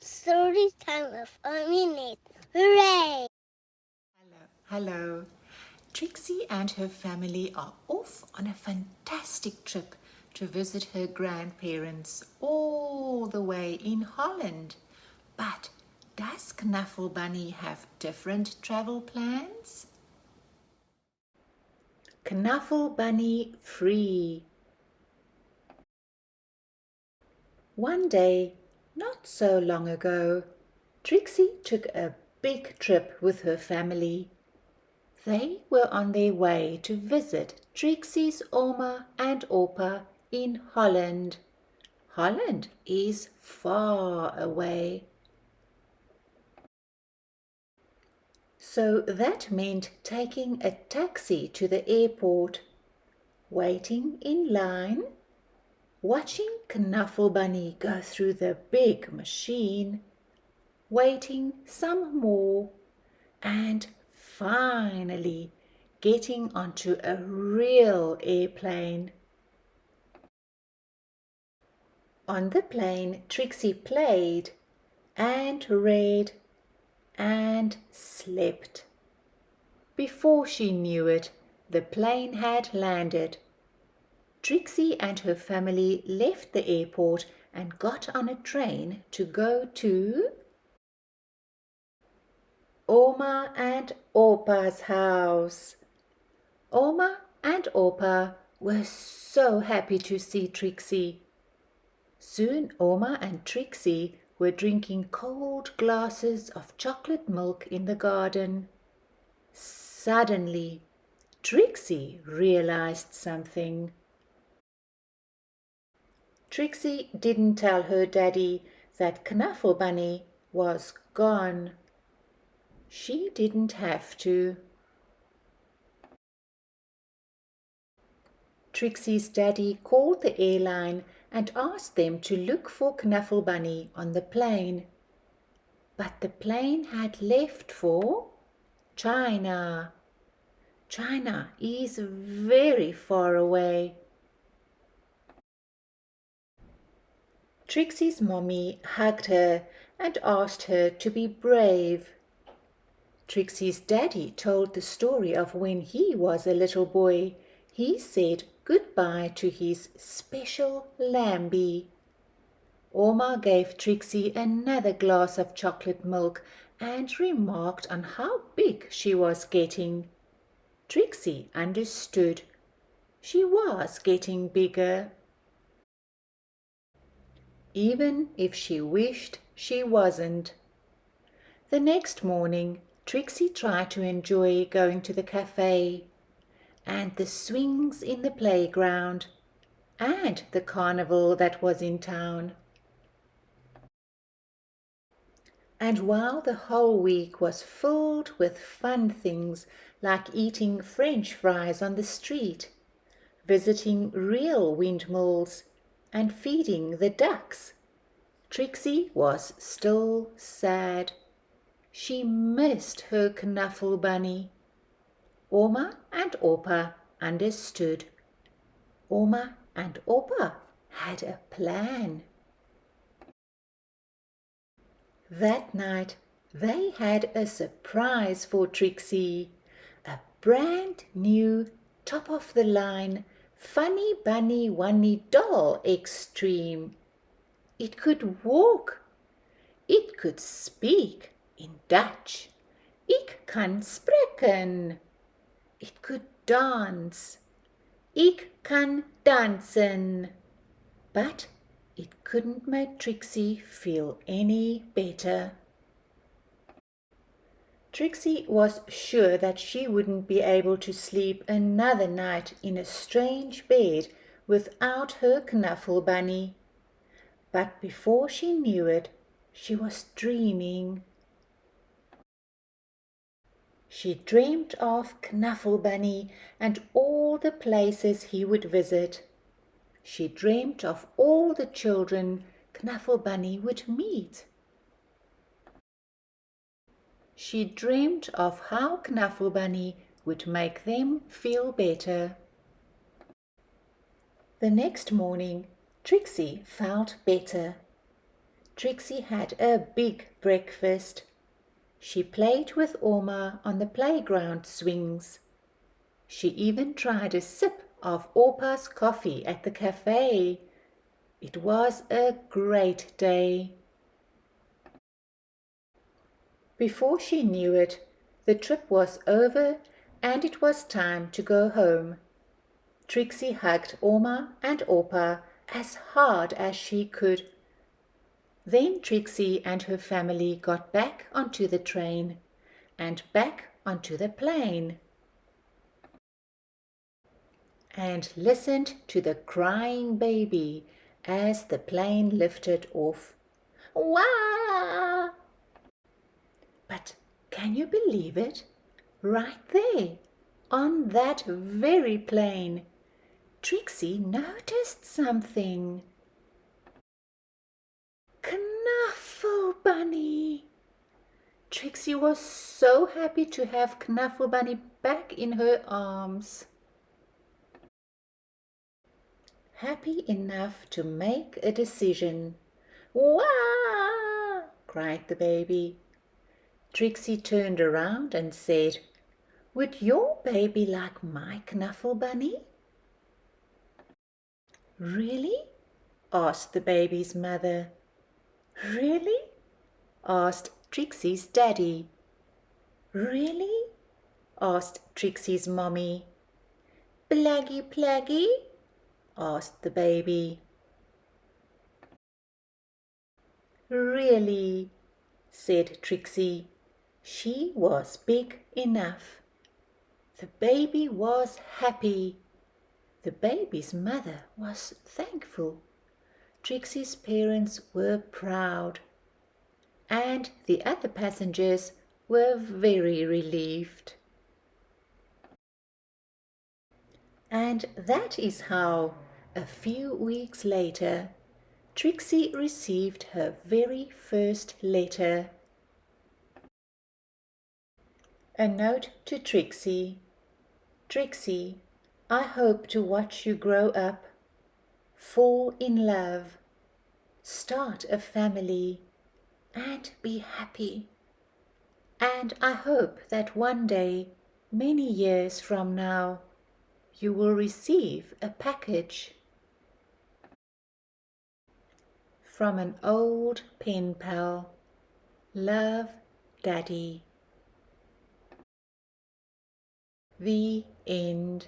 Story time of a minute. Hooray! Hello. Trixie and her family are off on a fantastic trip to visit her grandparents all the way in Holland. But does Knuffle Bunny have different travel plans? Knuffle Bunny free. One day, not so long ago, Trixie took a big trip with her family. They were on their way to visit Trixie's Oma and Opa in Holland. Holland is far away. So that meant taking a taxi to the airport, waiting in line, watching Knuffle Bunny go through the big machine, waiting some more, and finally getting onto a real airplane. On the plane, Trixie played and read and slept. Before she knew it, the plane had landed. Trixie and her family left the airport and got on a train to go to Oma and Opa's house. Oma and Opa were so happy to see Trixie. Soon Oma and Trixie were drinking cold glasses of chocolate milk in the garden. Suddenly, Trixie realized something. Trixie didn't tell her daddy that Knuffle Bunny was gone. She didn't have to. Trixie's daddy called the airline and asked them to look for Knuffle Bunny on the plane. But the plane had left for China. China is very far away. Trixie's mommy hugged her and asked her to be brave. Trixie's daddy told the story of when he was a little boy. He said goodbye to his special lambie. Oma gave Trixie another glass of chocolate milk and remarked on how big she was getting. Trixie understood. She was getting bigger. Even if she wished she wasn't. The next morning, Trixie tried to enjoy going to the cafe, and the swings in the playground, and the carnival that was in town. And while the whole week was filled with fun things like eating French fries on the street, visiting real windmills, and feeding the ducks, Trixie was still sad. She missed her Knuffle Bunny. Oma and Opa understood. Oma and Opa had a plan. That night they had a surprise for Trixie. A brand new, top-of-the-line, funny bunny wunny doll extreme. It could walk. It could speak in Dutch. Ik kan spreken. It could dance. Ik kan dansen. But it couldn't make Trixie feel any better. Trixie was sure that she wouldn't be able to sleep another night in a strange bed without her Knuffle Bunny. But before she knew it, she was dreaming. She dreamt of Knuffle Bunny and all the places he would visit. She dreamt of all the children Knuffle Bunny would meet. She dreamt of how Knuffle Bunny would make them feel better. The next morning, Trixie felt better. Trixie had a big breakfast. She played with Orma on the playground swings. She even tried a sip of Orpa's coffee at the cafe. It was a great day. Before she knew it, the trip was over and it was time to go home. Trixie hugged Orma and Orpa as hard as she could. Then Trixie and her family got back onto the train and back onto the plane and listened to the crying baby as the plane lifted off. Wah! But can you believe it? Right there, on that very plane, Trixie noticed something. Knuffle Bunny! Trixie was so happy to have Knuffle Bunny back in her arms. Happy enough to make a decision. Wah! Cried the baby. Trixie turned around and said, "Would your baby like my Knuffle Bunny?" "Really?" asked the baby's mother. "Really?" asked Trixie's daddy. "Really?" asked Trixie's mommy. "Plaggy, plaggy?" asked the baby. "Really," said Trixie. She was big enough. The baby was happy. The baby's mother was thankful. Trixie's parents were proud. And the other passengers were very relieved. And that is how, a few weeks later, Trixie received her very first letter. A note to Trixie. Trixie, I hope to watch you grow up, fall in love, start a family, and be happy. And I hope that one day, many years from now, you will receive a package from an old pen pal. Love, Daddy. The end.